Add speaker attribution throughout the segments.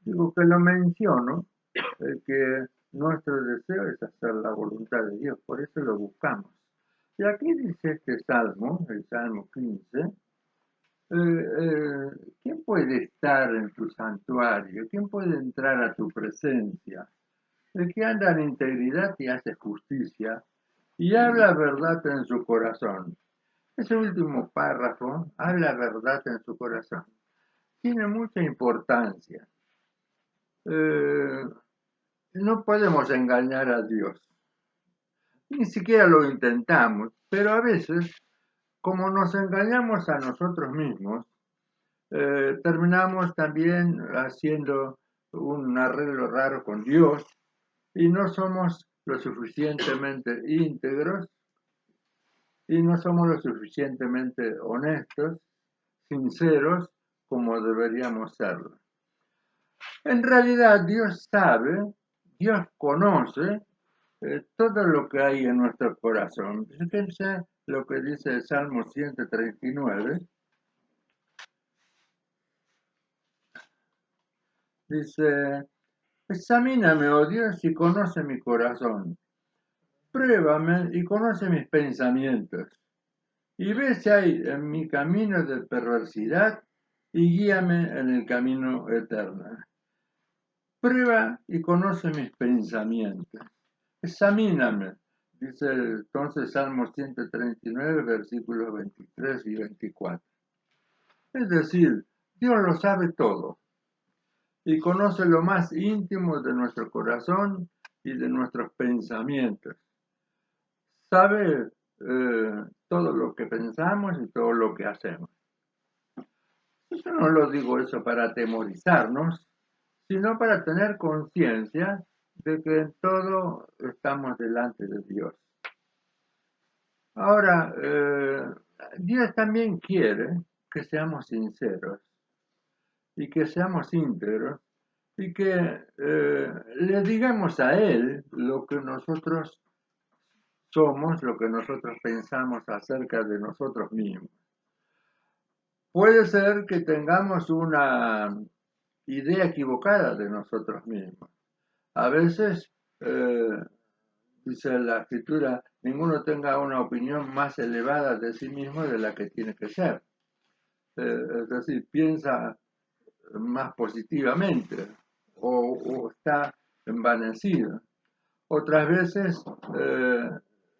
Speaker 1: Digo que lo menciono, que nuestro deseo es hacer la voluntad de Dios, por eso lo buscamos. Y aquí dice este salmo, el Salmo 15, ¿quién puede estar en tu santuario? ¿Quién puede entrar a tu presencia? El que anda en integridad y hace justicia y habla verdad en su corazón. Ese último párrafo, habla verdad en su corazón, tiene mucha importancia. Eh, no podemos engañar a Dios, ni siquiera lo intentamos, pero a veces, como nos engañamos a nosotros mismos, terminamos también haciendo un arreglo raro con Dios y no somos lo suficientemente íntegros y no somos lo suficientemente honestos, sinceros, como deberíamos serlo. En realidad Dios sabe, Dios conoce todo lo que hay en nuestro corazón. Fíjense lo que dice el Salmo 139. Dice, examíname, oh Dios, y conoce mi corazón. Pruébame y conoce mis pensamientos. Y ve si hay en mi camino de perversidad y guíame en el camino eterno. Prueba y conoce mis pensamientos. Examíname, dice entonces Salmo 139, versículos 23 y 24. Es decir, Dios lo sabe todo y conoce lo más íntimo de nuestro corazón y de nuestros pensamientos. Sabe todo lo que pensamos y todo lo que hacemos. Yo no lo digo eso para atemorizarnos, sino para tener conciencia de que en todo estamos delante de Dios. Ahora, Dios también quiere que seamos sinceros y que seamos íntegros y que le digamos a Él lo que nosotros somos, lo que nosotros pensamos acerca de nosotros mismos. Puede ser que tengamos una idea equivocada de nosotros mismos. A veces, dice la escritura, ninguno tenga una opinión más elevada de sí mismo de la que tiene que ser. Es decir, piensa más positivamente o está envanecido. Otras veces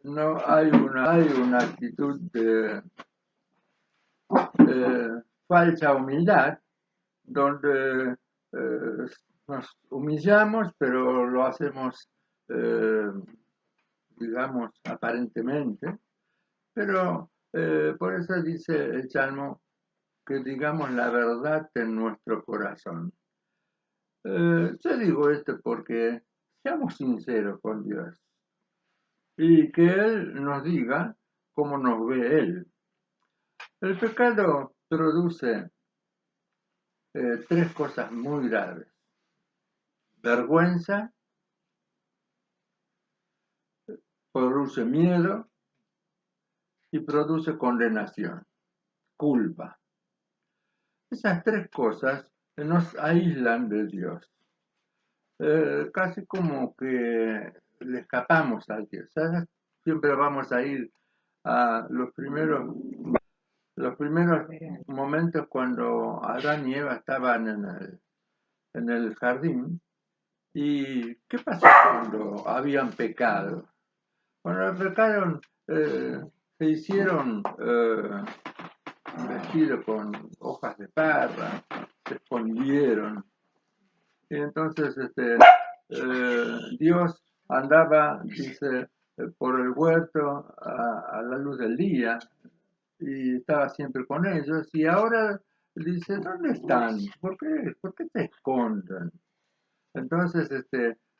Speaker 1: no hay una actitud de falsa humildad donde nos humillamos, pero lo hacemos, eh, digamos, aparentemente. Pero por eso dice el Salmo que digamos la verdad en nuestro corazón. Yo digo esto porque seamos sinceros con Dios y que Él nos diga cómo nos ve Él. El pecado produce tres cosas muy graves: vergüenza, produce miedo y produce condenación, culpa. Esas tres cosas nos aíslan de Dios. Casi como que le escapamos a Dios. ¿Sabes? Siempre vamos a ir a los primeros momentos cuando Adán y Eva estaban en el jardín. ¿Y qué pasó cuando habían pecado? Cuando pecaron, se hicieron vestidos con hojas de parra, se escondieron. Y entonces Dios andaba, dice, por el huerto a la luz del día y estaba siempre con ellos. Y ahora dice, ¿dónde están? ¿Por qué se esconden? Entonces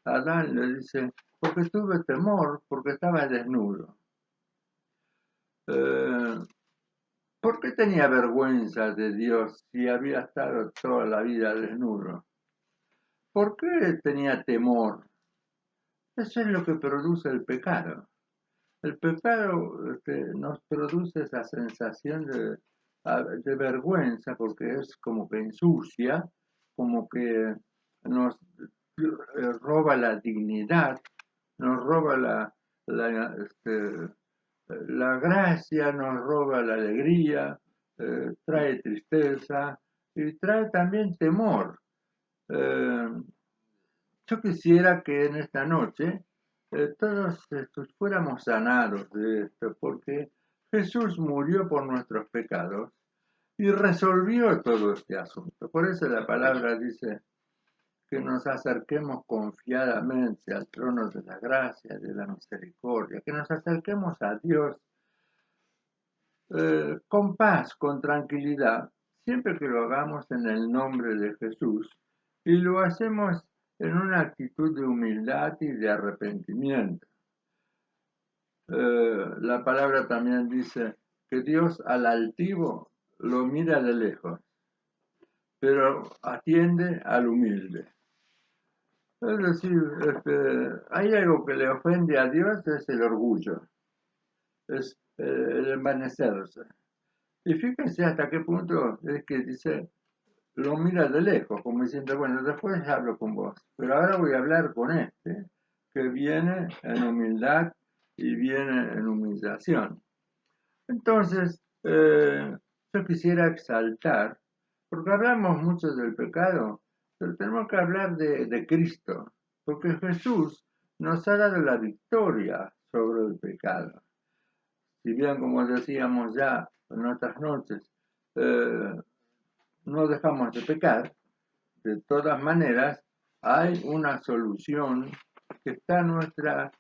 Speaker 1: Adán le dice, porque tuve temor, porque estaba desnudo. Eh, ¿Por qué tenía vergüenza de Dios si había estado toda la vida desnudo? ¿Por qué tenía temor? Eso es lo que produce el pecado. El pecado nos produce esa sensación de vergüenza porque es como que ensucia, como que nos roba la dignidad, nos roba la gracia, nos roba la alegría, trae tristeza y trae también temor. Eh, yo quisiera que en esta noche todos fuéramos sanados de esto, porque Jesús murió por nuestros pecados y resolvió todo este asunto. Por eso la palabra dice que nos acerquemos confiadamente al trono de la gracia, de la misericordia, que nos acerquemos a Dios con paz, con tranquilidad, siempre que lo hagamos en el nombre de Jesús y lo hacemos en una actitud de humildad y de arrepentimiento. La palabra también dice que Dios al altivo lo mira de lejos, pero atiende al humilde. Es decir, hay algo que le ofende a Dios, es el orgullo, es el envanecerse. Y fíjense hasta qué punto es que dice, lo mira de lejos, como diciendo, bueno, después hablo con vos, pero ahora voy a hablar con este, que viene en humildad y viene en humillación. Entonces, yo quisiera exaltar, porque hablamos mucho del pecado, pero tenemos que hablar de Cristo, porque Jesús nos ha dado la victoria sobre el pecado. Si bien, como decíamos ya en otras noches, eh, no dejamos de pecar, de todas maneras hay una solución que está a nuestro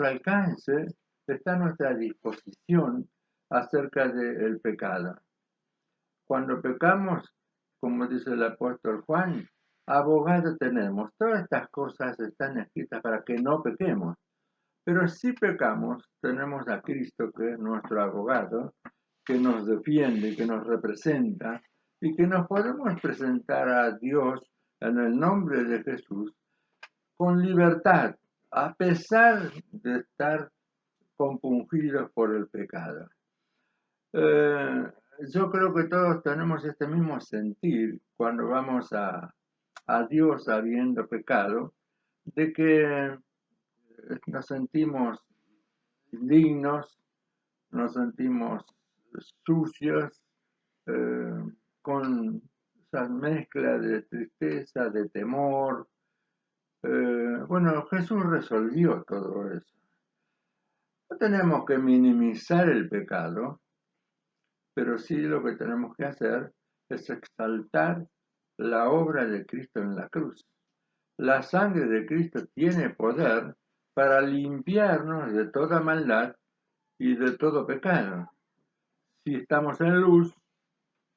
Speaker 1: alcance, está a nuestra disposición acerca del pecado. Cuando pecamos, como dice el apóstol Juan, abogado tenemos. Todas estas cosas están escritas para que no pequemos. Pero si pecamos, tenemos a Cristo, que es nuestro abogado, que nos defiende, que nos representa y que nos podemos presentar a Dios en el nombre de Jesús con libertad, a pesar de estar compungidos por el pecado. Yo creo que todos tenemos este mismo sentir cuando vamos a Dios habiendo pecado, de que nos sentimos indignos, nos sentimos sucios, eh, con esa mezcla de tristeza, de temor. Bueno, Jesús resolvió todo eso. No tenemos que minimizar el pecado, pero sí lo que tenemos que hacer es exaltar la obra de Cristo en la cruz. La sangre de Cristo tiene poder para limpiarnos de toda maldad y de todo pecado. Si estamos en luz,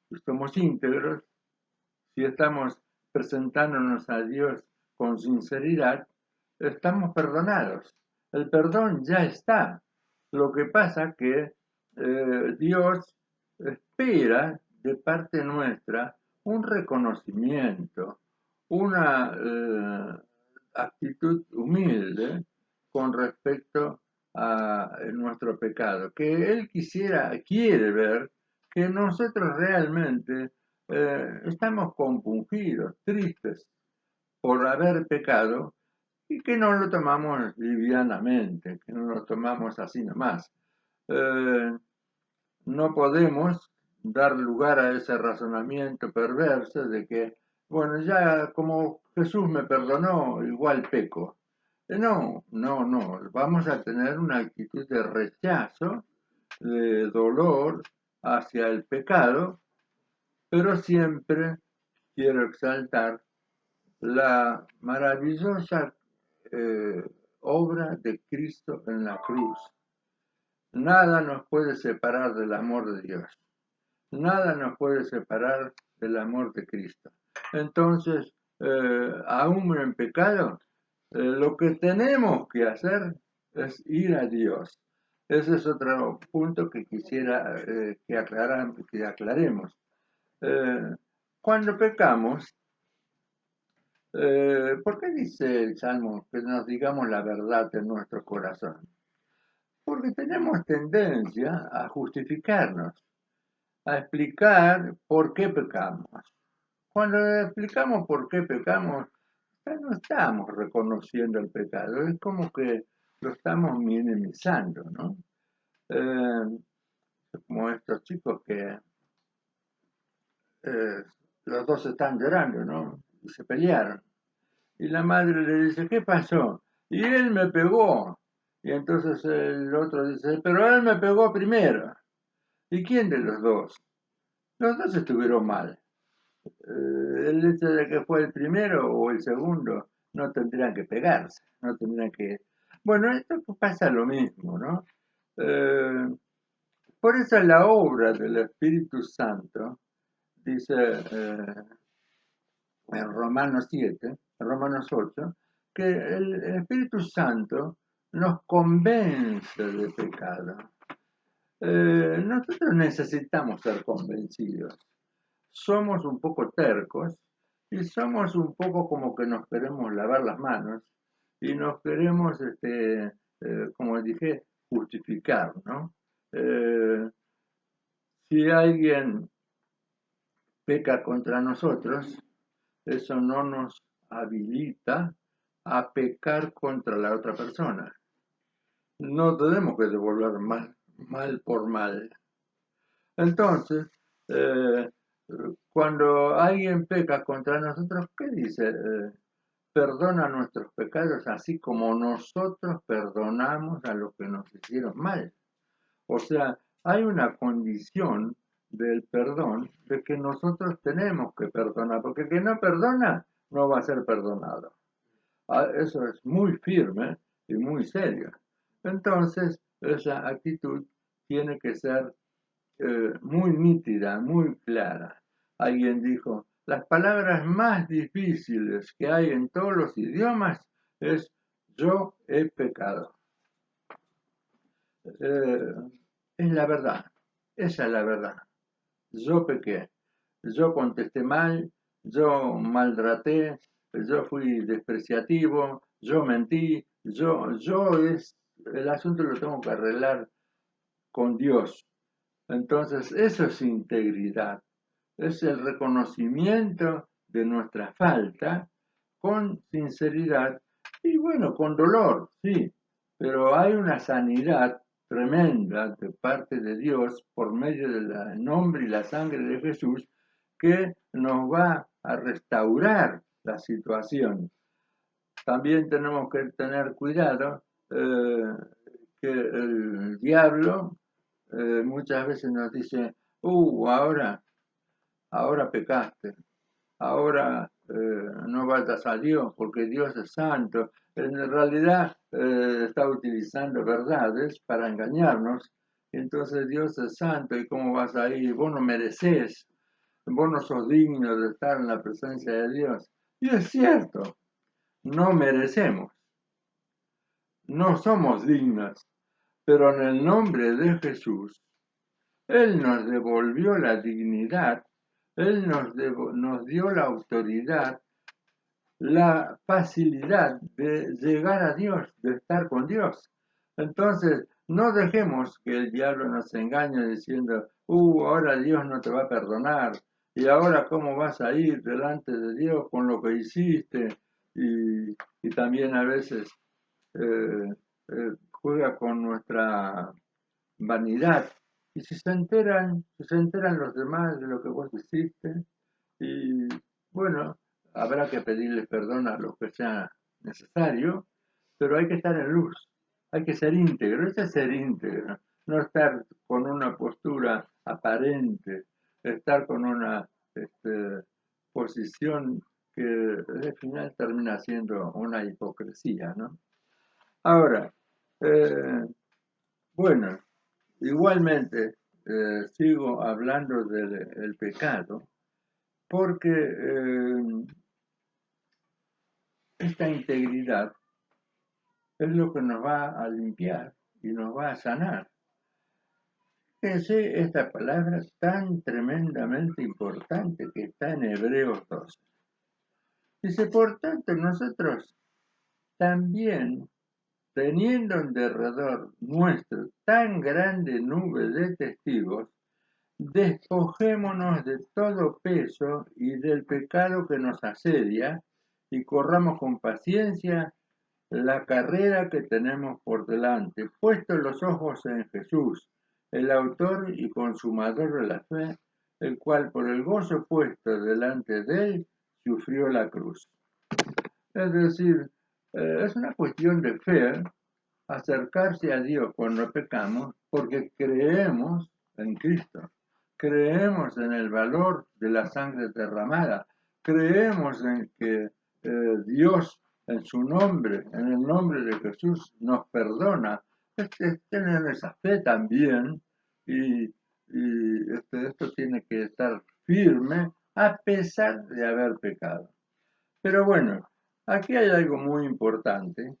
Speaker 1: si somos íntegros, si estamos presentándonos a Dios con sinceridad, estamos perdonados. El perdón ya está. Lo que pasa que Dios espera de parte nuestra un reconocimiento, una actitud humilde con respecto a nuestro pecado, que Él quiere ver que nosotros realmente estamos compungidos, tristes por haber pecado y que no lo tomamos livianamente, que no lo tomamos así nomás. No podemos dar lugar a ese razonamiento perverso de que, bueno, ya como Jesús me perdonó, igual peco. No, no, no, vamos a tener una actitud de rechazo, de dolor hacia el pecado, pero siempre quiero exaltar la maravillosa obra de Cristo en la cruz. Nada nos puede separar del amor de Dios. Nada nos puede separar del amor de Cristo. Entonces, aún en pecado, lo que tenemos que hacer es ir a Dios. Ese es otro punto que quisiera que aclaremos. Cuando pecamos, ¿por qué dice el Salmo que nos digamos la verdad en nuestro corazón? Porque tenemos tendencia a justificarnos, a explicar por qué pecamos. Cuando explicamos por qué pecamos, ya no estamos reconociendo el pecado, es como que lo estamos minimizando, ¿no? Eh, como estos chicos que eh, los dos están llorando, ¿no? Y se pelearon. Y la madre le dice, ¿qué pasó? Y él me pegó. Y entonces el otro dice, pero él me pegó primero. ¿Y quién de los dos? Los dos estuvieron mal. El hecho de que fue el primero o el segundo no tendrían que pegarse, no tendrían que... Bueno, esto pasa lo mismo, ¿no? Eh, por eso la obra del Espíritu Santo, dice en Romanos 7, en Romanos 8, que el Espíritu Santo nos convence de pecado. Nosotros necesitamos ser convencidos. Somos un poco tercos y somos un poco como que nos queremos lavar las manos y nos queremos, como dije, justificar, ¿no? Eh, si alguien peca contra nosotros, eso no nos habilita a pecar contra la otra persona. No tenemos que devolver mal por mal. Entonces, eh, cuando alguien peca contra nosotros, ¿qué dice? Perdona nuestros pecados así como nosotros perdonamos a los que nos hicieron mal. O sea, hay una condición del perdón de que nosotros tenemos que perdonar, porque el que no perdona no va a ser perdonado. Eso es muy firme y muy serio. Entonces, esa actitud tiene que ser muy nítida, muy clara. Alguien dijo, las palabras más difíciles que hay en todos los idiomas es yo he pecado. Eh, es la verdad, esa es la verdad. Yo pequé, yo contesté mal, yo maltraté, yo fui despreciativo, yo mentí, el asunto lo tengo que arreglar con Dios. Entonces, eso es integridad, es el reconocimiento de nuestra falta con sinceridad y bueno, con dolor, sí, pero hay una sanidad tremenda de parte de Dios por medio del nombre y la sangre de Jesús que nos va a restaurar la situación. También tenemos que tener cuidado que el diablo muchas veces nos dice, ahora pecaste, ahora no vayas a Dios porque Dios es santo. En realidad está utilizando verdades para engañarnos. Entonces Dios es santo y cómo vas a ir, vos no mereces, vos no sos digno de estar en la presencia de Dios. Y es cierto, no merecemos, no somos dignos, pero en el nombre de Jesús Él nos devolvió la dignidad, Él nos dio la autoridad, la facilidad de llegar a Dios, de estar con Dios. Entonces, no dejemos que el diablo nos engañe diciendo, ahora Dios no te va a perdonar, y ahora cómo vas a ir delante de Dios con lo que hiciste, y también a veces eh, juega con nuestra vanidad. Y si se enteran los demás de lo que vos hiciste, y bueno, habrá que pedirles perdón a lo que sea necesario, pero hay que estar en luz, hay que ser íntegro, eso es ser íntegro, no estar con una postura aparente, estar con una posición que al final termina siendo una hipocresía, ¿no? Ahora, eh, bueno, igualmente, sigo hablando del pecado porque esta integridad es lo que nos va a limpiar y nos va a sanar. Fíjense esta palabra tan tremendamente importante que está en Hebreos 12. Dice, por tanto, nosotros también, teniendo en derredor nuestro tan grande nube de testigos, despojémonos de todo peso y del pecado que nos asedia y corramos con paciencia la carrera que tenemos por delante, puestos los ojos en Jesús, el autor y consumador de la fe, el cual por el gozo puesto delante de él sufrió la cruz. Es decir, es una cuestión de fe acercarse a Dios cuando pecamos porque creemos en Cristo, creemos en el valor de la sangre derramada, creemos en que Dios en su nombre, en el nombre de Jesús, nos perdona. Es tener esa fe también y esto tiene que estar firme a pesar de haber pecado. Pero bueno, aquí hay algo muy importante.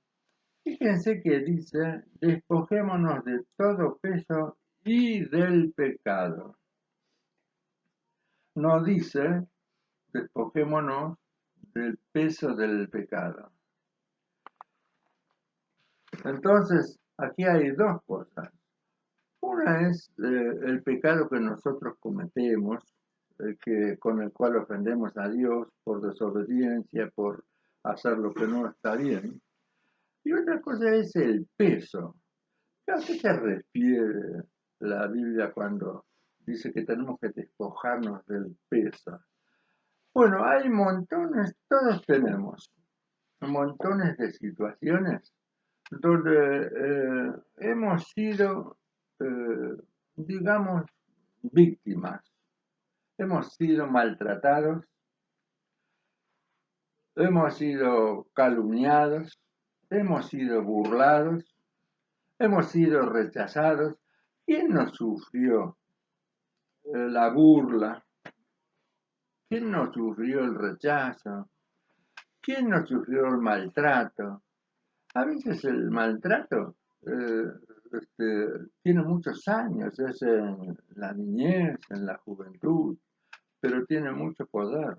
Speaker 1: Fíjense que dice, despojémonos de todo peso y del pecado. No dice, despojémonos del peso del pecado. Entonces, aquí hay dos cosas. Una es el pecado que nosotros cometemos, con el cual ofendemos a Dios por desobediencia, por hacer lo que no está bien. Y otra cosa es el peso. ¿A qué se refiere la Biblia cuando dice que tenemos que despojarnos del peso? Bueno, hay montones, todos tenemos montones de situaciones donde hemos sido, digamos, víctimas, hemos sido maltratados, hemos sido calumniados, hemos sido burlados, hemos sido rechazados. ¿Quién no sufrió la burla? ¿Quién no sufrió el rechazo? ¿Quién no sufrió el maltrato? A veces el maltrato tiene muchos años, es en la niñez, en la juventud, pero tiene mucho poder,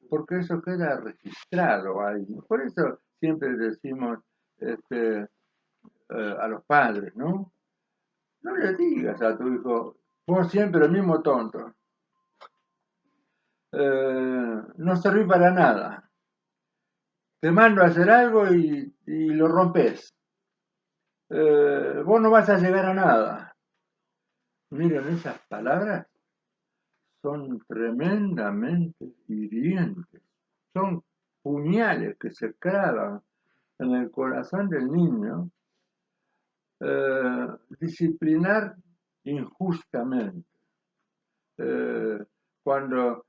Speaker 1: porque eso queda registrado ahí. Por eso siempre decimos a los padres, ¿no? No le digas a tu hijo, vos siempre el mismo tonto, no serví para nada. Te mando a hacer algo y lo rompes. Vos no vas a llegar a nada. Miren, esas palabras son tremendamente hirientes. Son puñales que se clavan en el corazón del niño. Disciplinar injustamente. Cuando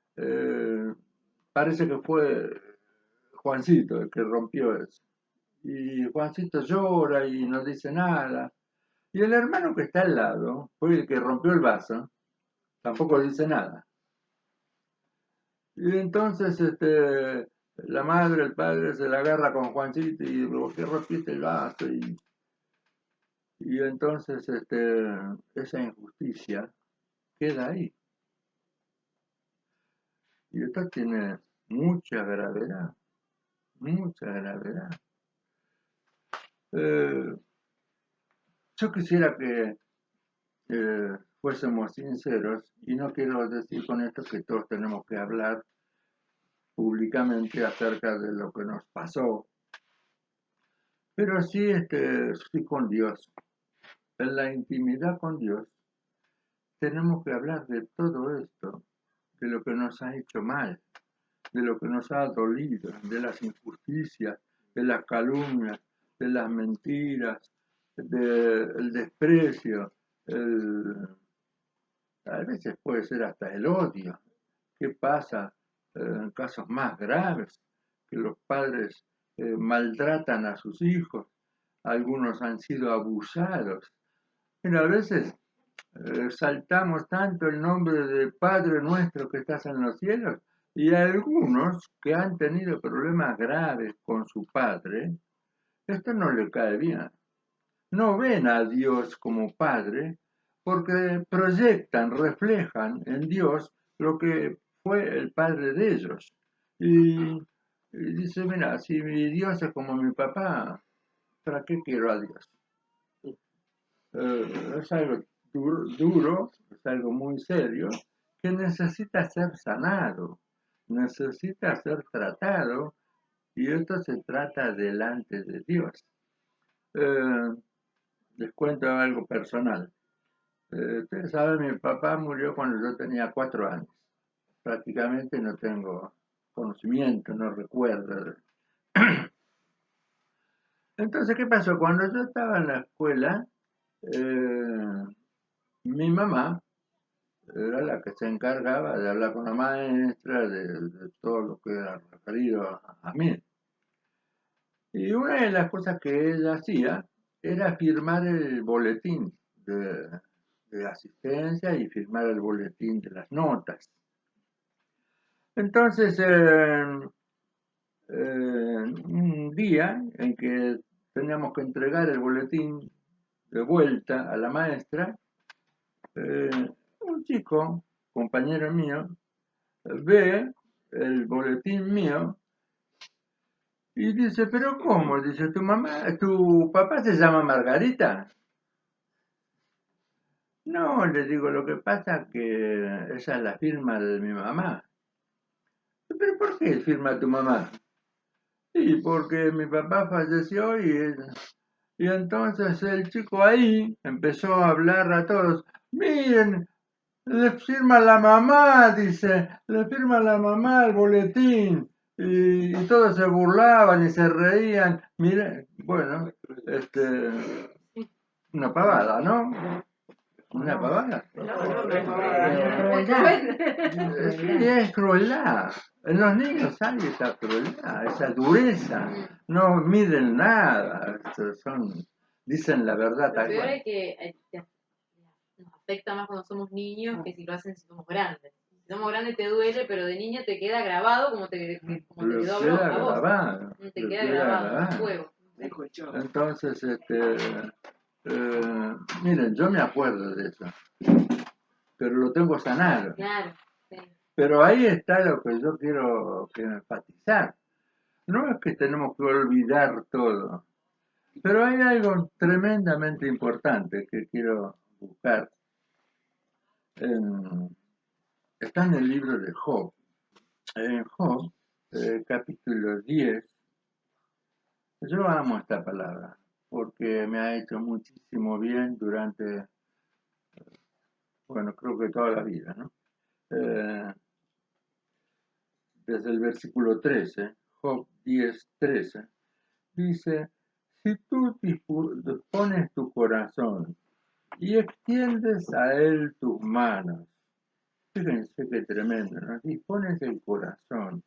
Speaker 1: parece que fue Juancito el que rompió eso. Y Juancito llora y no dice nada. Y el hermano que está al lado, fue el que rompió el vaso, tampoco dice nada. Y entonces la madre, el padre se la agarra con Juancito y ¿por qué rompiste el vaso? Y entonces esa injusticia queda ahí. Y esto tiene mucha gravedad, mucha gravedad. Yo quisiera que fuésemos sinceros, y no quiero decir con esto que todos tenemos que hablar públicamente acerca de lo que nos pasó, pero sí, sí con Dios. En la intimidad con Dios tenemos que hablar de todo esto, de lo que nos ha hecho mal, de lo que nos ha dolido, de las injusticias, de las calumnias, de las mentiras, del desprecio, a veces puede ser hasta el odio. ¿Qué pasa en casos más graves? Que los padres maltratan a sus hijos, algunos han sido abusados. Pero a veces saltamos tanto el nombre del Padre nuestro que estás en los cielos y algunos que han tenido problemas graves con su padre, esto no le cae bien. No ven a Dios como Padre porque proyectan, reflejan en Dios lo que fue el Padre de ellos. Y dice, mira, si mi Dios es como mi papá, ¿para qué quiero a Dios? Es algo duro, es algo muy serio, que necesita ser sanado, necesita ser tratado y esto se trata delante de Dios. Les cuento algo personal. Ustedes saben, mi papá murió cuando yo tenía 4 años. Prácticamente no tengo conocimiento, no recuerdo. Entonces, ¿qué pasó? Cuando yo estaba en la escuela, eh, mi mamá era la que se encargaba de hablar con la maestra, de todo lo que era referido a mí. Y una de las cosas que ella hacía era firmar el boletín de asistencia y firmar el boletín de las notas. Entonces, un día en que teníamos que entregar el boletín de vuelta a la maestra, eh, un chico, compañero mío, ve el boletín mío y dice, pero ¿cómo? Dice, tu papá se llama Margarita. No, le digo, lo que pasa que esa es la firma de mi mamá. ¿Pero por qué firma tu mamá? Sí, porque mi papá falleció y entonces el chico ahí empezó a hablar a todos. Miren, le firma la mamá, dice, le firma la mamá el boletín. Y todos se burlaban y se reían. Miren, bueno, una pavada, ¿no? Una pavada. Sí, es crueldad. En los niños hay esa crueldad, esa dureza. No miden nada. Dicen la verdad
Speaker 2: Lo
Speaker 1: tal
Speaker 2: peor
Speaker 1: cual.
Speaker 2: es que nos afecta más cuando somos niños que si lo hacen si somos grandes. Si somos grandes te duele, pero de niño te queda grabado como te
Speaker 1: Lo
Speaker 2: quedó
Speaker 1: queda
Speaker 2: a vos.
Speaker 1: grabado.
Speaker 2: Te
Speaker 1: Lo
Speaker 2: queda
Speaker 1: queda
Speaker 2: grabado, a
Speaker 1: grabado.
Speaker 2: fuego.
Speaker 1: Entonces, miren, yo me acuerdo de eso, pero lo tengo sanado.
Speaker 2: Claro, sí.
Speaker 1: Pero ahí está lo que yo quiero enfatizar. No es que tenemos que olvidar todo, pero hay algo tremendamente importante que quiero buscar. Está en el libro de Job. En Job, capítulo 10, yo amo esta palabra porque me ha hecho muchísimo bien durante, bueno, creo que toda la vida, ¿no? Desde el versículo 13, Job 10:13, dice, si tú dispones tu corazón y extiendes a él tus manos, fíjense qué tremendo, ¿no? Dispones el corazón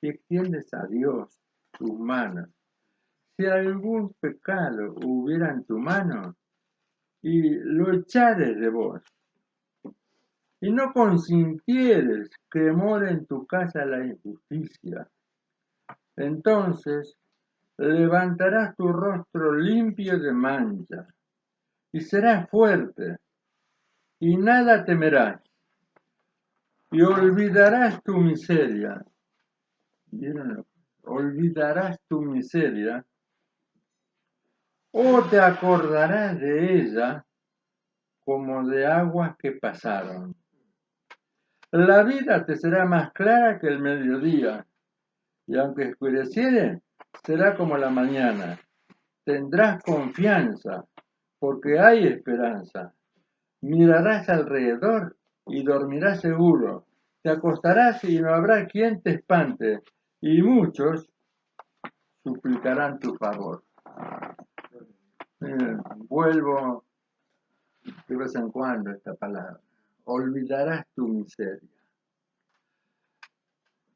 Speaker 1: y extiendes a Dios tus manos. Si algún pecado hubiera en tu mano y lo echares de vos, y no consintieres que more en tu casa la injusticia, entonces levantarás tu rostro limpio de mancha y serás fuerte y nada temerás y olvidarás tu miseria. ¿Vieron? Olvidarás tu miseria o te acordarás de ella como de aguas que pasaron. La vida te será más clara que el mediodía y aunque oscureciere, será como la mañana. Tendrás confianza porque hay esperanza. Mirarás alrededor y dormirás seguro. Te acostarás y no habrá quien te espante, y muchos suplicarán tu favor. Vuelvo de vez en cuando esta palabra. Olvidarás tu miseria.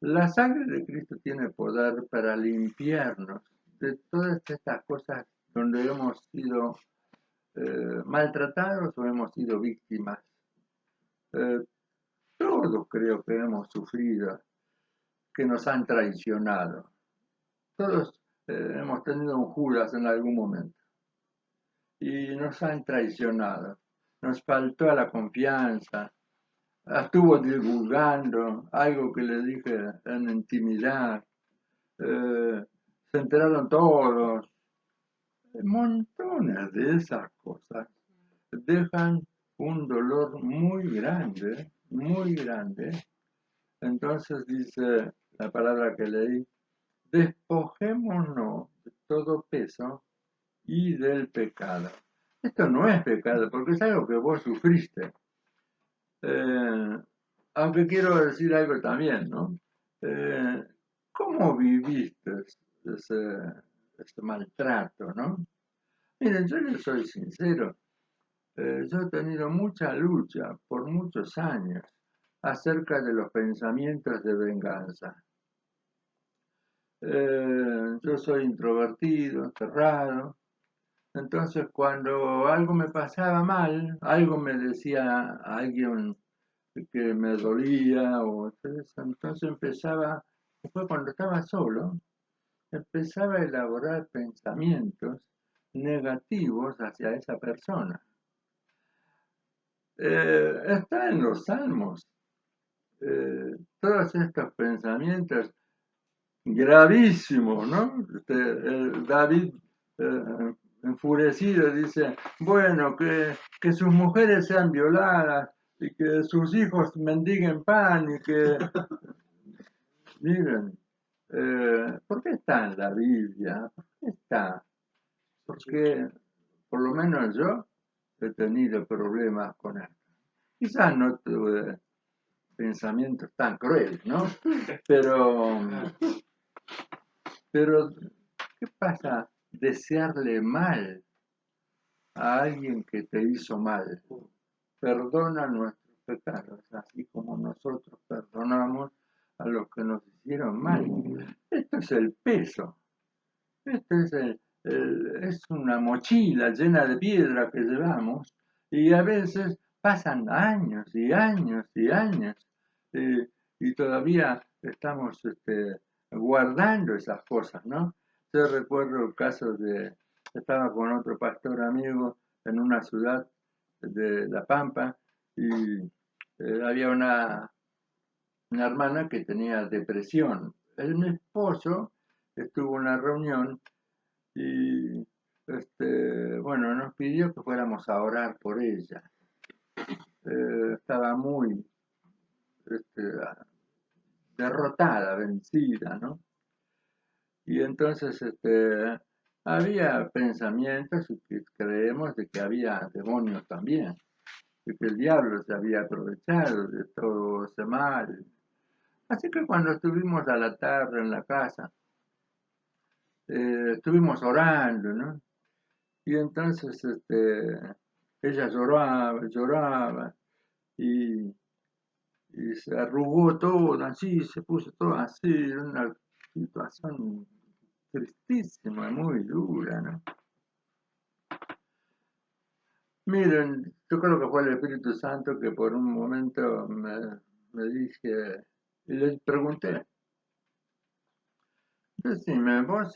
Speaker 1: La sangre de Cristo tiene poder para limpiarnos de todas estas cosas donde hemos sido maltratados o hemos sido víctimas. Eh, Todos creo que hemos sufrido, que nos han traicionado. Todos hemos tenido un Judas en algún momento y nos han traicionado. Nos faltó a la confianza. Estuvo divulgando algo que le dije en intimidad. Se enteraron todos. Montones de esas cosas dejan un dolor muy grande, muy grande. Entonces dice la palabra que leí, despojémonos de todo peso y del pecado. Esto no es pecado, porque es algo que vos sufriste. Aunque quiero decir algo también, ¿no? Eh, ¿Cómo viviste ese maltrato, no? Miren, yo les soy sincero, yo he tenido mucha lucha por muchos años acerca de los pensamientos de venganza. Yo soy introvertido, cerrado, entonces cuando algo me pasaba mal, algo me decía alguien que me dolía, entonces empezaba, después cuando estaba solo, empezaba a elaborar pensamientos negativos hacia esa persona. Está en los salmos, todos estos pensamientos gravísimos, ¿no? David enfurecido dice, bueno, que sus mujeres sean violadas y que sus hijos mendiguen pan y que, miren, ¿por qué está en la Biblia? ¿Por qué está? Porque por lo menos yo he tenido problemas con esto. Quizás no tuve pensamientos tan crueles, ¿no? Pero, pero ¿qué pasa desearle mal a alguien que te hizo mal? Perdona nuestros pecados, así como nosotros perdonamos a los que nos hicieron mal. Esto es el peso, esto es, es una mochila llena de piedra que llevamos y a veces pasan años y años y años y todavía estamos guardando esas cosas, ¿no? Yo recuerdo el caso estaba con otro pastor amigo en una ciudad de La Pampa y había una hermana que tenía depresión. Mi esposo estuvo en una reunión y bueno, nos pidió que fuéramos a orar por ella. Estaba muy este, derrotada, vencida, ¿no? Y entonces había pensamientos y que creemos de que había demonios también, de que el diablo se había aprovechado de todo ese mal. Así que cuando estuvimos a la tarde en la casa, estuvimos orando, ¿no? Y entonces ella lloraba, lloraba y, y se arrugó todo así, se puso todo así, una situación tristísima, muy dura, ¿no? Miren, yo creo que fue el Espíritu Santo que por un momento me dije, y le pregunté, decime, vos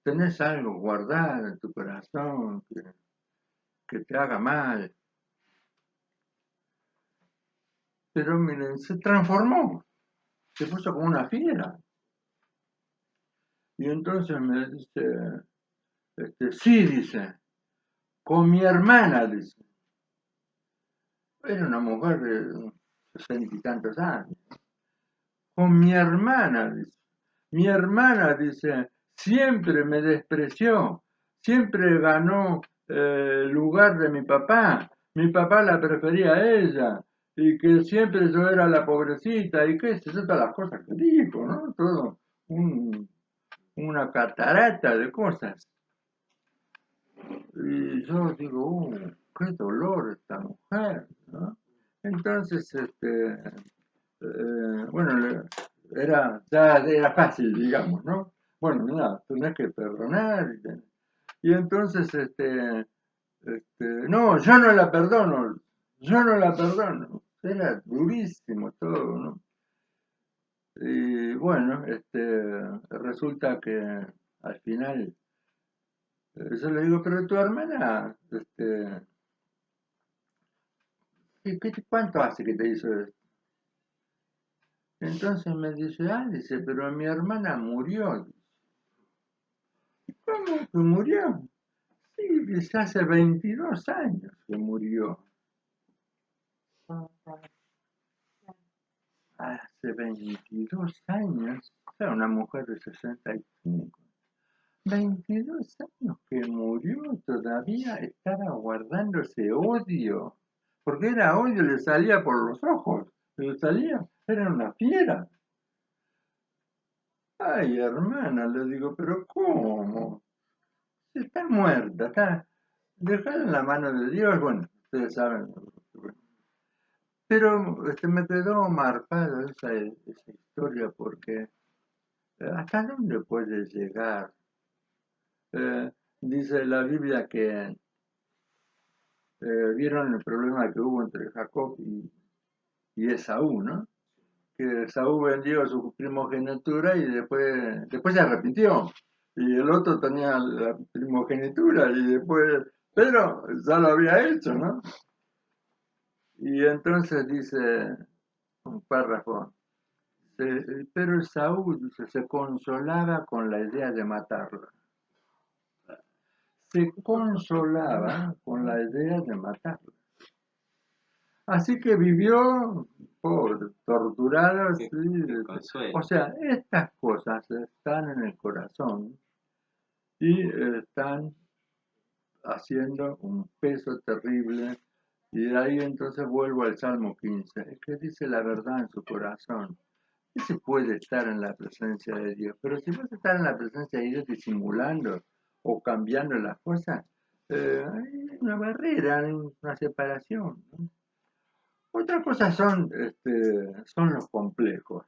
Speaker 1: tenés algo guardado en tu corazón que te haga mal. Pero miren, se transformó, se puso como una fiera. Y entonces me dice, sí, dice, con mi hermana, dice. Era una mujer de 60 y tantos años. Con mi hermana, dice. Mi hermana, dice, siempre me despreció, siempre ganó el lugar de mi papá. Mi papá la prefería a ella y que siempre yo era la pobrecita y qué sé yo, todas las cosas que dijo, ¿no? Todo una catarata de cosas. Y yo digo, qué dolor esta mujer, ¿no? Entonces, bueno, ya era fácil, digamos, ¿no? Bueno, nada, tenés que perdonar. Y entonces, no, yo no la perdono, yo no la perdono. Era durísimo todo, ¿no? Y bueno, resulta que al final, yo le digo, pero tu hermana, ¿cuánto hace que te hizo esto? Entonces me dice, dice, pero mi hermana murió. ¿Cómo que murió? Sí, dice, hace 22 años que murió. hace 22 años, era una mujer de 65, 22 años que murió, todavía estaba guardando ese odio, porque era odio, le salía por los ojos, le salía, era una fiera. Ay, hermana, le digo, pero ¿cómo? Si está muerta, está dejada en la mano de Dios, bueno, ustedes saben. Pero me quedó marcada esa historia porque ¿hasta dónde puede llegar? Dice la Biblia que vieron el problema que hubo entre Jacob y Esaú, ¿no? Que Esaú vendió su primogenitura y después se arrepintió. Y el otro tenía la primogenitura y después, pero ya lo había hecho, ¿no? Y entonces dice un párrafo, pero Esaú dice, se consolaba con la idea de matarlo. Se consolaba con la idea de matarlo. Así que vivió pobre, torturado, sí, o sea, estas cosas están en el corazón y están haciendo un peso terrible. Y de ahí entonces vuelvo al Salmo 15, es que dice la verdad en su corazón. ¿Qué se puede estar en la presencia de Dios? Pero si vas a estar en la presencia de Dios disimulando o cambiando las cosas, hay una barrera, hay una separación, ¿no? Otra cosa son los complejos.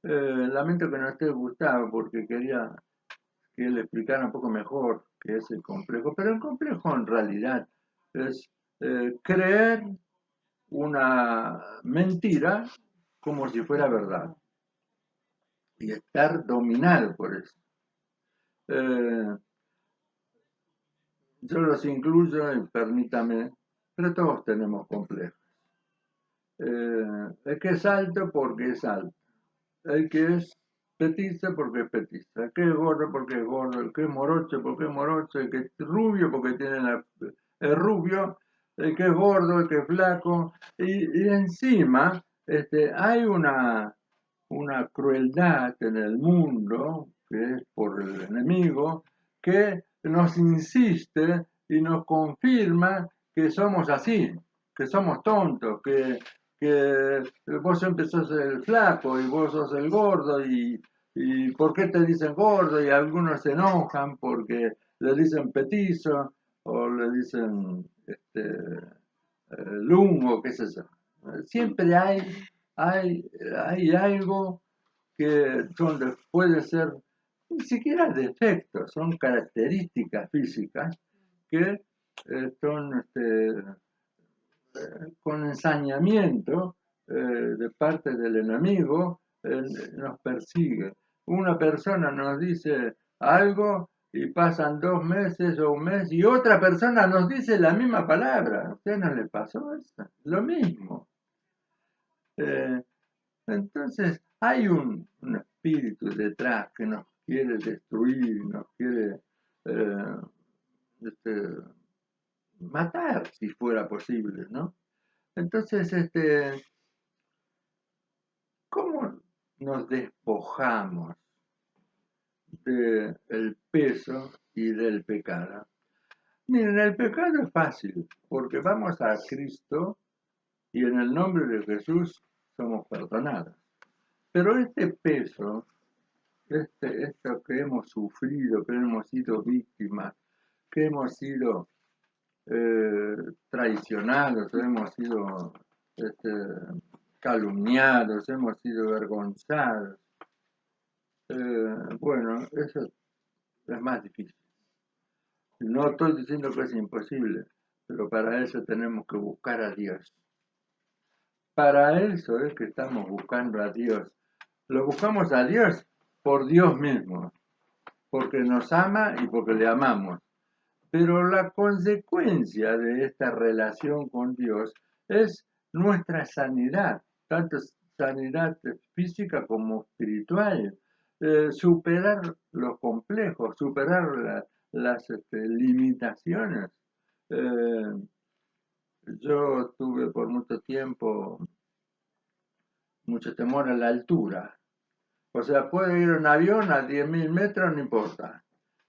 Speaker 1: Lamento que no esté Gustavo porque quería que él explicara un poco mejor qué es el complejo, pero el complejo en realidad es creer una mentira como si fuera verdad y estar dominado por eso. Eh, yo los incluyo, y permítame, pero todos tenemos complejos. El que es alto porque es alto, el que es petizo porque es petizo, el que es gordo porque es gordo, el que es morocho porque es morocho, el que es rubio porque es rubio, el que es gordo, el que es flaco, y encima hay una crueldad en el mundo, que es por el enemigo, que nos insiste y nos confirma que somos así, que somos tontos, que vos siempre sos el flaco y vos sos el gordo y ¿por qué te dicen gordo? Y algunos se enojan porque le dicen petizo o le dicen lungo, qué sé yo. Siempre hay algo que puede ser ni siquiera defectos, son características físicas que son con ensañamiento de parte del enemigo, nos persigue. Una persona nos dice algo y pasan 2 meses o un mes y otra persona nos dice la misma palabra. ¿A usted no le pasó eso? Lo mismo. Eh, entonces, hay un espíritu detrás que nos quiere destruir, nos quiere eh, este, matar, si fuera posible, ¿no? Entonces, ¿cómo nos despojamos del peso y del pecado? Miren, el pecado es fácil, porque vamos a Cristo y en el nombre de Jesús somos perdonados. Pero este peso, esto que hemos sufrido, que hemos sido víctimas, que hemos sido traicionados, hemos sido este, calumniados, hemos sido avergonzados. Bueno, eso es más difícil. No estoy diciendo que es imposible, pero para eso tenemos que buscar a Dios. Para eso es que estamos buscando a Dios. Lo buscamos a Dios por Dios mismo, porque nos ama y porque le amamos. Pero la consecuencia de esta relación con Dios es nuestra sanidad, tanto sanidad física como espiritual, superar los complejos, superar las limitaciones. Eh, yo tuve por mucho tiempo mucho temor a la altura. O sea, puede ir un avión a 10.000 metros, no importa.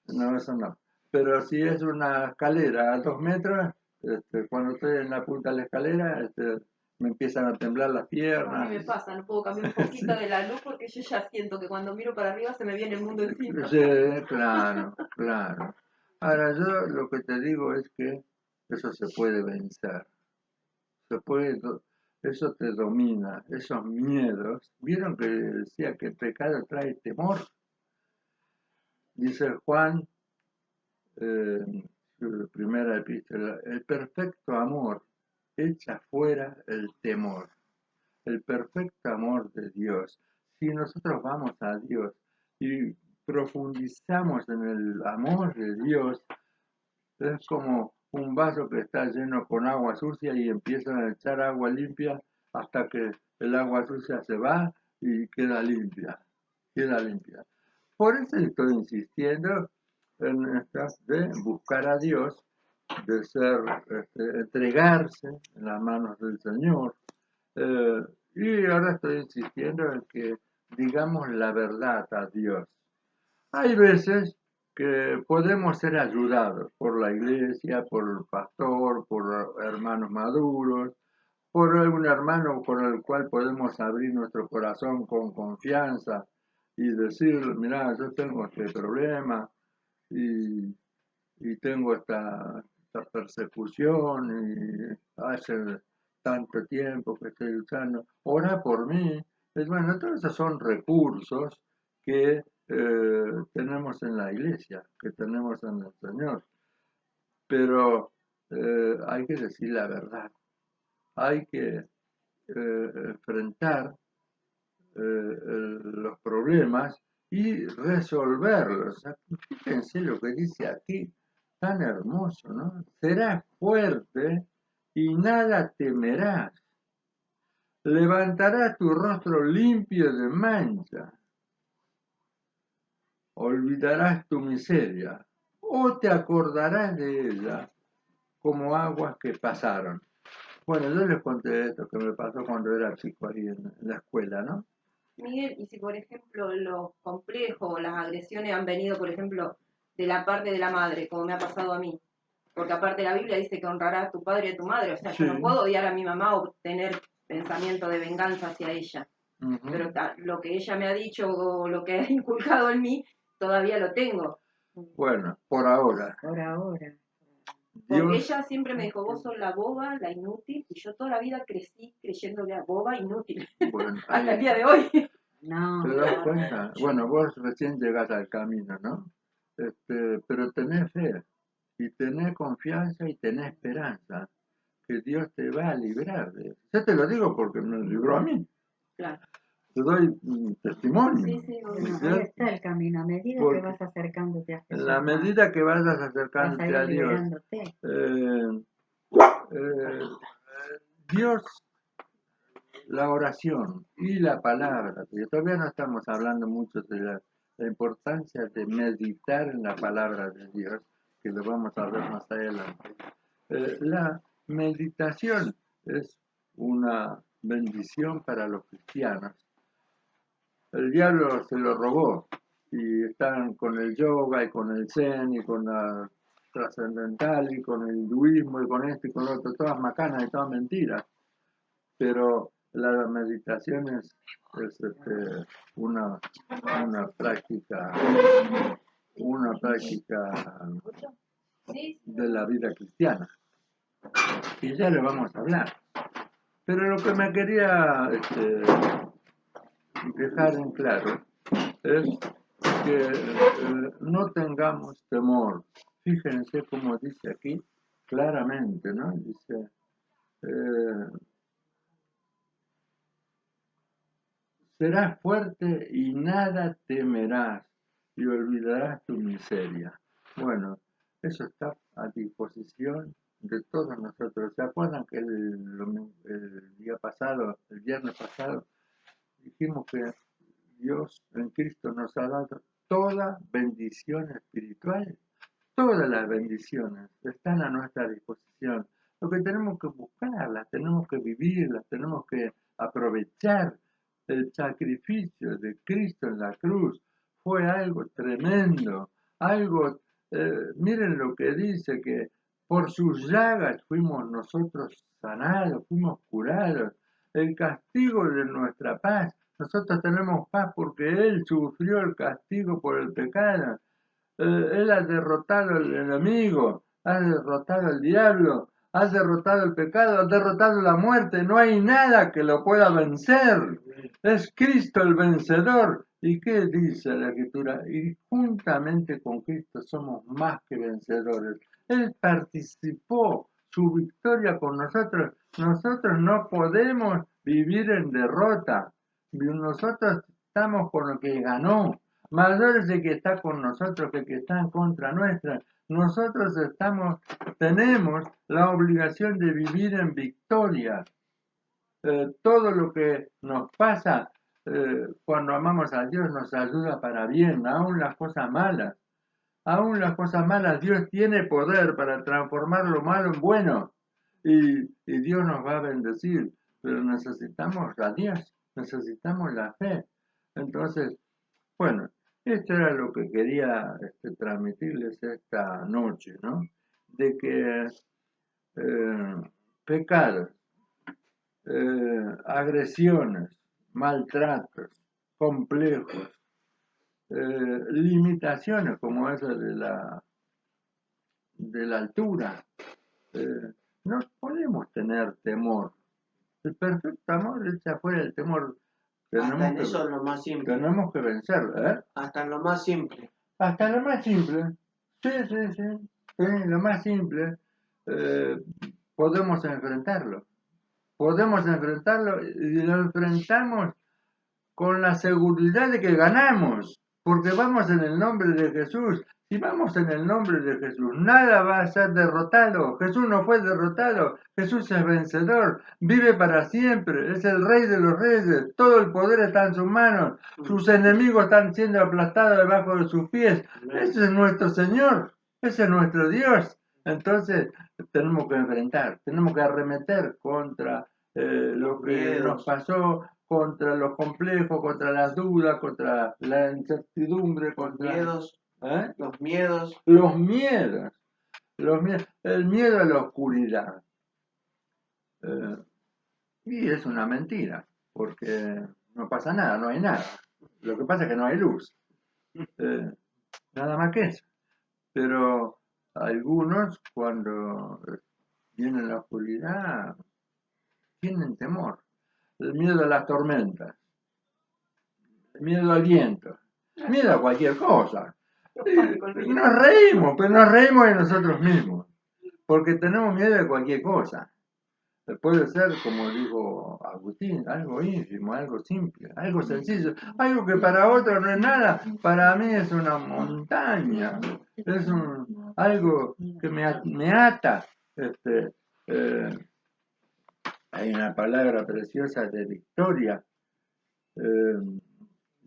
Speaker 1: No, eso no. Pero si es una escalera a 2 metros, cuando estoy en la punta de la escalera, me empiezan a temblar las
Speaker 3: A
Speaker 1: piernas.
Speaker 3: mí me pasa, no puedo cambiar un poquito de la luz porque yo ya siento que cuando miro para arriba se me viene el mundo encima.
Speaker 1: Sí, claro, claro. Ahora yo lo que te digo es que eso se puede vencer. Se puede, eso te domina, esos miedos. ¿Vieron que decía que el pecado trae temor? Dice Juan, en su primera epístola, el perfecto amor echa fuera el temor. El perfecto amor de Dios. Si nosotros vamos a Dios y profundizamos en el amor de Dios, es como un vaso que está lleno con agua sucia y empiezan a echar agua limpia hasta que el agua sucia se va y queda limpia, queda limpia. Por eso estoy insistiendo en estas de buscar a Dios, de ser, entregarse en las manos del Señor. Y ahora estoy insistiendo en que digamos la verdad a Dios. Hay veces que podemos ser ayudados por la iglesia, por el pastor, por hermanos maduros, por algún hermano con el cual podemos abrir nuestro corazón con confianza y decir, mira, yo tengo este problema y, y tengo esta persecución y hace tanto tiempo que estoy luchando, ora por mí. Es bueno, todos esos son recursos que tenemos en la iglesia, que tenemos en el Señor, pero hay que decir la verdad, hay que enfrentar los problemas y resolverlos. Fíjense lo que dice aquí, tan hermoso, ¿no? Serás fuerte y nada temerás. Levantarás tu rostro limpio de mancha. Olvidarás tu miseria o te acordarás de ella como aguas que pasaron. Bueno, yo les conté esto que me pasó cuando era chico ahí en la escuela, ¿no?
Speaker 3: Miguel, y si por ejemplo los complejos o las agresiones han venido, por ejemplo, de la parte de la madre, como me ha pasado a mí, porque aparte la Biblia dice que honrarás a tu padre y a tu madre, o sea, yo no
Speaker 1: Sí.
Speaker 3: puedo odiar a mi mamá o tener pensamiento de venganza hacia ella, pero lo que ella me ha dicho o lo que ha inculcado en mí, todavía lo tengo.
Speaker 1: Bueno, por ahora.
Speaker 4: Por ahora.
Speaker 3: Porque
Speaker 1: Dios,
Speaker 3: ella siempre me dijo, vos sos la boba, la inútil, y yo toda la vida crecí creyendo que era boba, inútil,
Speaker 1: bueno,
Speaker 3: hasta el
Speaker 1: ahí,
Speaker 3: día de hoy.
Speaker 4: No,
Speaker 1: ¿te das cuenta? Bueno, vos recién llegás al camino, ¿no? Pero tenés fe, y tenés confianza y tenés esperanza, que Dios te va a librar de eso. Yo te lo digo porque me libró a mí.
Speaker 3: Claro.
Speaker 1: Te doy testimonio.
Speaker 3: Sí, sí,
Speaker 4: bueno,
Speaker 1: ¿sí?
Speaker 4: ahí está el camino. A medida
Speaker 1: Porque
Speaker 4: que vas acercándote a
Speaker 1: en
Speaker 4: Jesús,
Speaker 1: la medida que vayas
Speaker 4: vas a
Speaker 1: acercándote
Speaker 4: ir
Speaker 1: a Dios,
Speaker 4: liberándote.
Speaker 1: eh, Dios, la oración y la palabra, porque todavía no estamos hablando mucho de la importancia de meditar en la palabra de Dios, que lo vamos a ver más adelante. La meditación es una bendición para los cristianos. El diablo se lo robó y están con el yoga y con el zen y con la trascendental y con el hinduismo y con esto y con lo otro, todas macanas y todas mentiras. Pero la meditación es una, una práctica una práctica de la vida cristiana y ya le vamos a hablar. Pero lo que me quería dejar en claro es que no tengamos temor. Fíjense cómo dice aquí claramente, ¿no? Dice, serás fuerte y nada temerás y olvidarás tu miseria. Bueno, eso está a disposición de todos nosotros. ¿Se acuerdan que el día pasado, el viernes pasado, dijimos que Dios en Cristo nos ha dado toda bendición espiritual? Todas las bendiciones están a nuestra disposición. Lo que tenemos que buscarlas, tenemos que vivirlas, tenemos que aprovechar El sacrificio de Cristo en la cruz fue algo tremendo, algo, miren lo que dice, que por sus llagas fuimos nosotros sanados, fuimos curados. El castigo de nuestra paz, nosotros tenemos paz porque Él sufrió el castigo por el pecado. Él ha derrotado al enemigo, ha derrotado al diablo, ha derrotado el pecado, ha derrotado la muerte. No hay nada que lo pueda vencer. Es Cristo el vencedor. ¿Y qué dice la Escritura? Y juntamente con Cristo somos más que vencedores. Él participó su victoria con nosotros. Nosotros no podemos vivir en derrota. Nosotros estamos con lo que ganó. Mayor es el que está con nosotros que el que está en contra nuestra. Nosotros tenemos la obligación de vivir en victoria. Todo lo que nos pasa cuando amamos a Dios nos ayuda para bien, aún las cosas malas. Aún las cosas malas, Dios tiene poder para transformar lo malo en bueno. Y Dios nos va a bendecir. Pero necesitamos a Dios, necesitamos la fe. Entonces, bueno, esto era lo que quería transmitirles esta noche, ¿no? De que pecados, agresiones, maltratos, complejos, limitaciones como esa de la altura, no podemos tener temor. El perfecto amor echa fuera el temor.
Speaker 5: Hasta en eso es lo más simple.
Speaker 1: Tenemos que vencerlo, ¿eh?
Speaker 5: Hasta en lo más simple.
Speaker 1: Hasta lo más simple. Sí, sí, sí. Sí, lo más simple. Podemos enfrentarlo. Podemos enfrentarlo y lo enfrentamos con la seguridad de que ganamos, porque vamos en el nombre de Jesús. Si vamos en el nombre de Jesús, nada va a ser derrotado. Jesús no fue derrotado. Jesús es vencedor, vive para siempre, es el Rey de los Reyes. Todo el poder está en sus manos. Sus enemigos están siendo aplastados debajo de sus pies. Ese es nuestro Señor, ese es nuestro Dios. Entonces tenemos que enfrentar, tenemos que arremeter contra lo que nos pasó, contra los complejos, contra las dudas, contra la incertidumbre, contra
Speaker 5: Miedos, los miedos.
Speaker 1: los miedos, el miedo a la oscuridad. Y es una mentira, porque no pasa nada, no hay nada. Lo que pasa es que no hay luz. Nada más que eso. Pero algunos, cuando viene la oscuridad, tienen temor. El miedo a las tormentas, el miedo al viento, miedo a cualquier cosa. Nos reímos, pero nos reímos de nosotros mismos, porque tenemos miedo de cualquier cosa. Puede ser, como dijo Agustín, algo ínfimo, algo simple, algo sencillo, algo que para otro no es nada, para mí es una montaña, es algo que me ata. Hay una palabra preciosa de Victoria,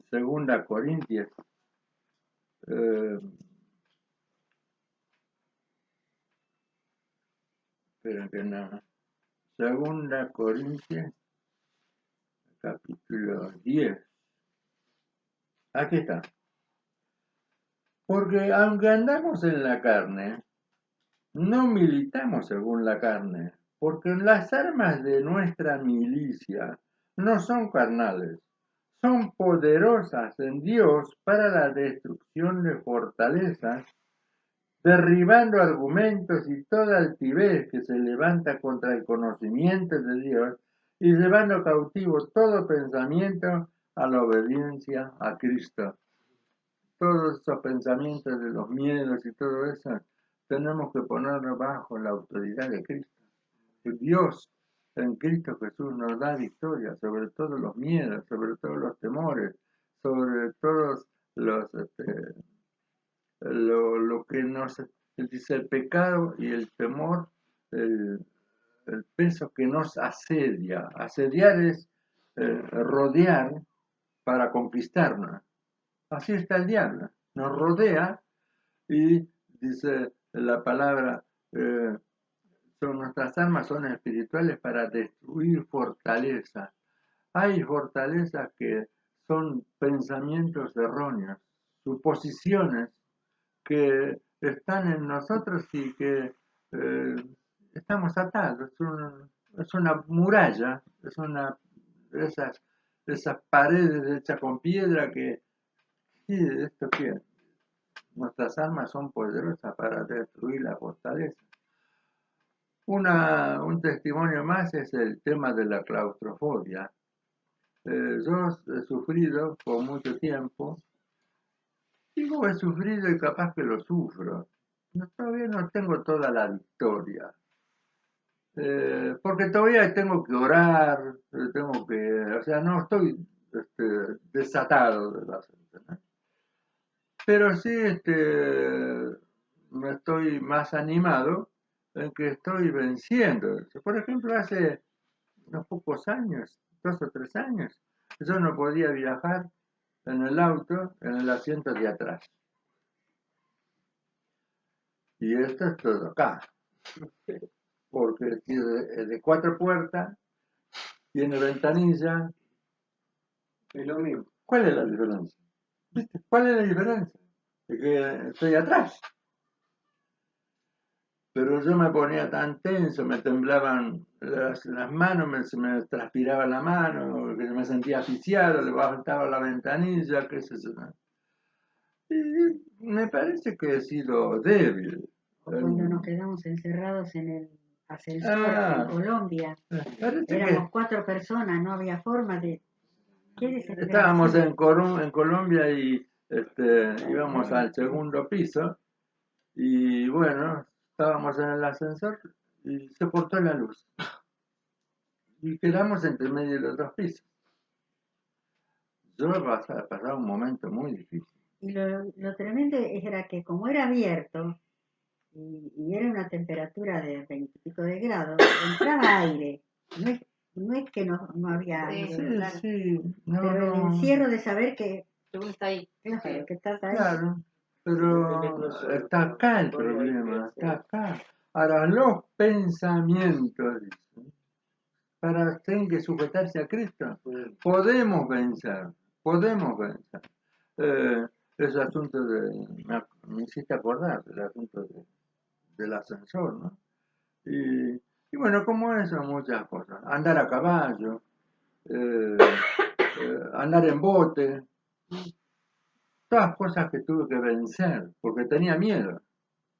Speaker 1: Segunda Corintios, espera que no. Segunda Corintios, capítulo 10. Aquí está. Porque aunque andamos en la carne, no militamos según la carne, porque las armas de nuestra milicia no son carnales, son poderosas en Dios para la destrucción de fortalezas, derribando argumentos y toda altivez que se levanta contra el conocimiento de Dios y llevando cautivo todo pensamiento a la obediencia a Cristo. Todos esos pensamientos de los miedos y todo eso, tenemos que ponernos bajo la autoridad de Cristo. Dios en Cristo Jesús nos da victoria sobre todos los miedos, sobre todos los temores, sobre todos los lo que nos dice el pecado y el temor, el peso que nos asedia. Asediar es rodear para conquistarnos. Así está el diablo, nos rodea y dice la palabra, nuestras armas son espirituales para destruir fortalezas. hay fortalezas que son pensamientos erróneos, suposiciones que están en nosotros y que estamos atados. Es una muralla, esas paredes hechas con piedra que, sí, esto que nuestras armas son poderosas para destruir la fortaleza. Un testimonio más es el tema de la claustrofobia. Yo he sufrido por mucho tiempo. Digo, he sufrido y capaz que lo sufro. Todavía no tengo toda la victoria. Porque todavía tengo que orar, o sea, no estoy desatado de la gente, ¿no? Pero sí me estoy más animado en que estoy venciendo. Por ejemplo, hace unos pocos años, 2 o 3 años, yo no podía viajar en el auto, en el asiento de atrás. Y esto es todo acá. Porque es de 4 puertas, tiene ventanilla.
Speaker 5: Es lo mismo.
Speaker 1: ¿Cuál es la diferencia? ¿Viste? ¿Cuál es la diferencia? Es que estoy atrás. Pero yo me ponía tan tenso, me temblaban las manos, me transpiraba la mano, que me sentía asfixiado, le faltaba la ventanilla, qué sé yo. Y me parece que he sido débil.
Speaker 4: Cuando nos quedamos encerrados en el ascensor en Colombia,
Speaker 1: Parece
Speaker 4: éramos
Speaker 1: que
Speaker 4: 4 personas, no había forma de... ¿Qué
Speaker 1: estábamos
Speaker 4: desesperación?
Speaker 1: en Colombia y íbamos al segundo piso y bueno, estábamos en el ascensor y se cortó la luz y quedamos entre medio de los 2 pisos. Yo pasaba un momento muy difícil.
Speaker 4: Y lo tremendo era que como era abierto y era una temperatura de 20 y pico de grados, entraba aire. No es que no había aire,
Speaker 2: Sí, claro.
Speaker 1: Sí, no,
Speaker 4: pero el encierro de saber que,
Speaker 2: Que uno está ahí.
Speaker 4: claro, que estás ahí.
Speaker 1: claro, pero está acá el problema, está acá. Ahora, los pensamientos, dice, tienen que sujetarse a Cristo. Podemos vencer, podemos vencer. Ese asunto me hiciste acordar del asunto del ascensor, ¿no? Y bueno, como eso, muchas cosas. Andar a caballo, andar en bote, todas cosas que tuve que vencer, porque tenía miedo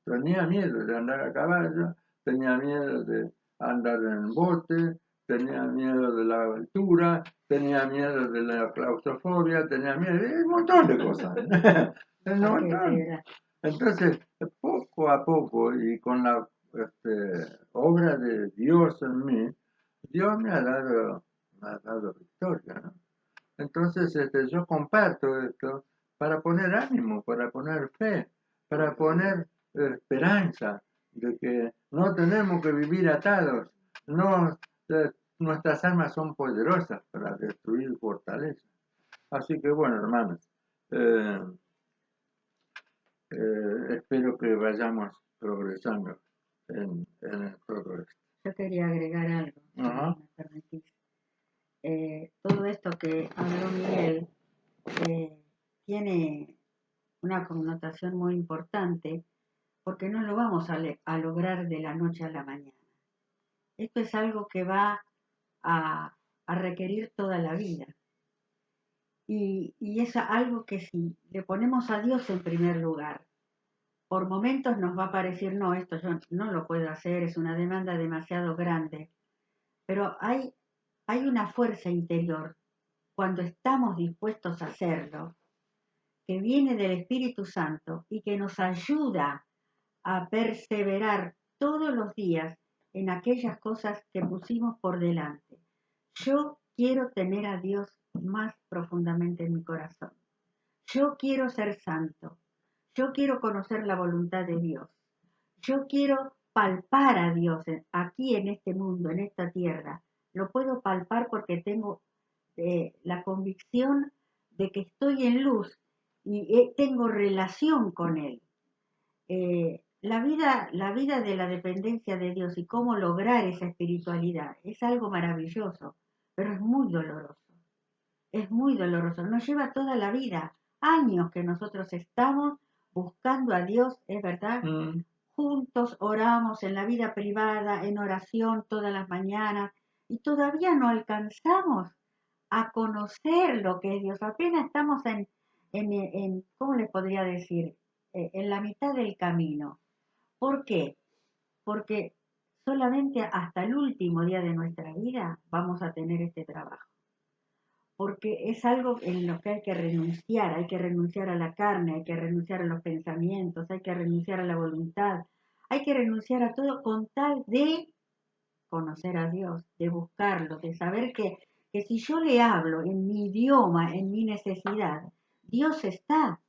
Speaker 1: de andar a caballo, tenía miedo de andar en bote, tenía miedo de la altura, tenía miedo de la claustrofobia, tenía miedo de un montón de cosas. Un montón. Entonces, poco a poco y con la obra de Dios en mí, Dios me ha dado victoria, ¿no? Entonces, yo comparto esto para poner ánimo, para poner fe, para poner esperanza de que no tenemos que vivir atados, no, nuestras armas son poderosas para destruir fortalezas. Así que bueno, hermanos, eh, espero que vayamos progresando en todo esto.
Speaker 4: Yo quería agregar algo, si
Speaker 1: Ajá.
Speaker 4: me permitís. Todo esto que habló Miguel tiene una connotación muy importante porque no lo vamos a lograr de la noche a la mañana. Esto es algo que va a requerir toda la vida. Y es algo que si le ponemos a Dios en primer lugar, por momentos nos va a parecer, no, esto yo no lo puedo hacer, es una demanda demasiado grande. Pero hay una fuerza interior cuando estamos dispuestos a hacerlo, que viene del Espíritu Santo y que nos ayuda a perseverar todos los días en aquellas cosas que pusimos por delante. Yo quiero tener a Dios más profundamente en mi corazón. Yo quiero ser santo. Yo quiero conocer la voluntad de Dios. Yo quiero palpar a Dios aquí en este mundo, en esta tierra. Lo puedo palpar porque tengo la convicción de que estoy en luz y tengo relación con Él. La vida de la dependencia de Dios y cómo lograr esa espiritualidad es algo maravilloso, pero es muy doloroso. es muy doloroso, nos lleva toda la vida, años que nosotros estamos buscando a Dios, es verdad, juntos oramos en la vida privada, en oración todas las mañanas, y todavía no alcanzamos a conocer lo que es Dios, apenas estamos ¿cómo les podría decir? En la mitad del camino. ¿Por qué? Porque solamente hasta el último día de nuestra vida vamos a tener este trabajo. Porque es algo en lo que hay que renunciar a la carne, hay que renunciar a los pensamientos, hay que renunciar a la voluntad, hay que renunciar a todo con tal de conocer a Dios, de buscarlo, de saber que si yo le hablo en mi idioma, en mi necesidad, Dios está.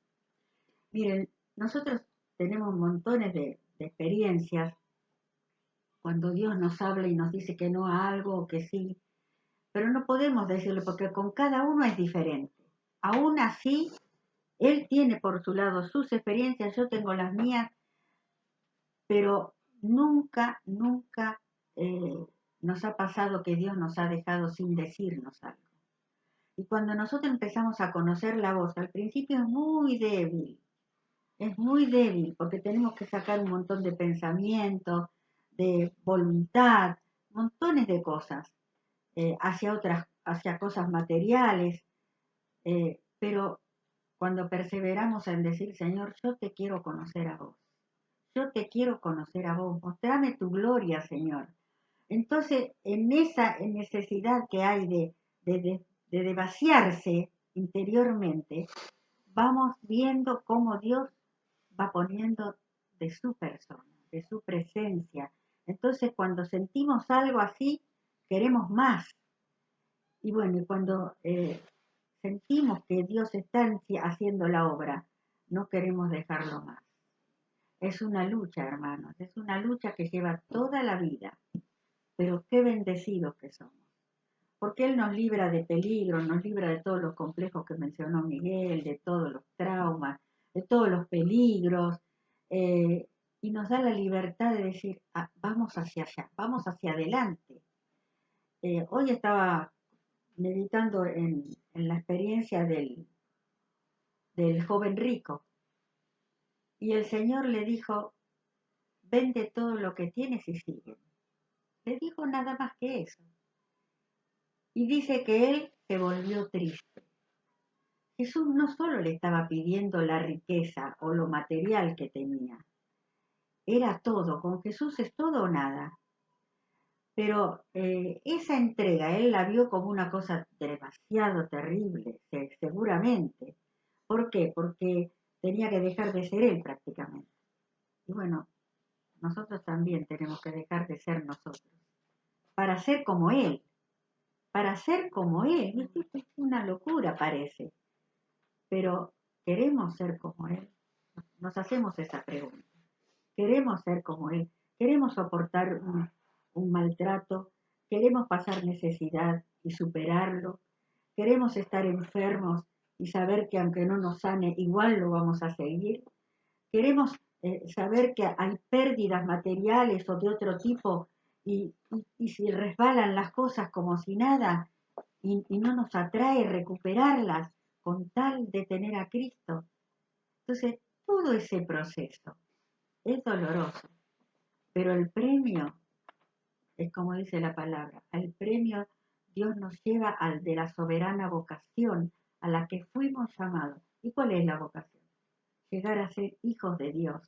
Speaker 4: Miren, nosotros tenemos montones de experiencias cuando Dios nos habla y nos dice que no a algo o que sí, pero no podemos decirle porque con cada uno es diferente. Aún así, Él tiene por su lado sus experiencias, yo tengo las mías, pero nunca, nunca nos ha pasado que Dios nos ha dejado sin decirnos algo. Y cuando nosotros empezamos a conocer la voz, al principio es muy débil, porque tenemos que sacar un montón de pensamientos, de voluntad, montones de cosas, hacia cosas materiales, pero cuando perseveramos en decir, Señor, yo te quiero conocer a vos, yo te quiero conocer a vos, mostrame tu gloria, Señor. Entonces, en esa necesidad que hay de vaciarse interiormente, vamos viendo cómo Dios va poniendo de su persona, de su presencia. Entonces, cuando sentimos algo así, queremos más. Y bueno, y cuando sentimos que Dios está haciendo la obra, no queremos dejarlo más. Es una lucha, hermanos, es una lucha que lleva toda la vida, pero qué bendecidos que somos. Porque Él nos libra de peligro, nos libra de todos los complejos que mencionó Miguel, de todos los traumas, de todos los peligros, y nos da la libertad de decir, vamos hacia allá, vamos hacia adelante. Hoy estaba meditando en la experiencia del joven rico, y el Señor le dijo, vende todo lo que tienes y sigue. Le dijo nada más que eso. Y dice que él se volvió triste. Jesús no solo le estaba pidiendo la riqueza o lo material que tenía, era todo, con Jesús es todo o nada. Pero esa entrega él la vio como una cosa demasiado terrible, seguramente. ¿Por qué? Porque tenía que dejar de ser él prácticamente. Y bueno, nosotros también tenemos que dejar de ser nosotros, para ser como él, para ser como él. Es una locura parece, pero ¿queremos ser como él? Nos hacemos esa pregunta. ¿Queremos ser como él? ¿Queremos soportar un maltrato? ¿Queremos pasar necesidad y superarlo? ¿Queremos estar enfermos y saber que aunque no nos sane, igual lo vamos a seguir? ¿Queremos saber que hay pérdidas materiales o de otro tipo y si resbalan las cosas como si nada y no nos atrae recuperarlas con tal de tener a Cristo? Entonces, todo ese proceso es doloroso, pero el premio es como dice la palabra, al premio Dios nos lleva al de la soberana vocación a la que fuimos llamados. ¿Y cuál es la vocación? Llegar a ser hijos de Dios,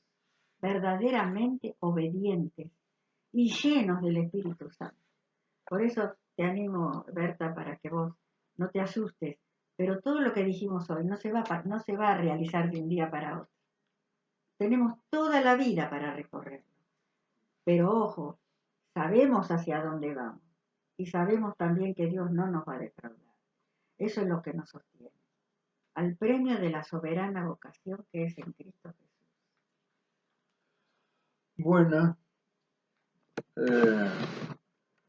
Speaker 4: verdaderamente obedientes y llenos del Espíritu Santo. Por eso te animo, Berta, para que vos no te asustes, pero todo lo que dijimos hoy no se va a realizar de un día para otro. Tenemos toda la vida para recorrerlo. Pero ojo, sabemos hacia dónde vamos y sabemos también que Dios no nos va a defraudar. Eso es lo que nos sostiene. Al premio de la soberana vocación que es en Cristo Jesús.
Speaker 1: Bueno,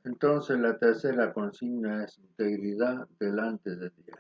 Speaker 1: entonces la tercera consigna es integridad delante de Dios.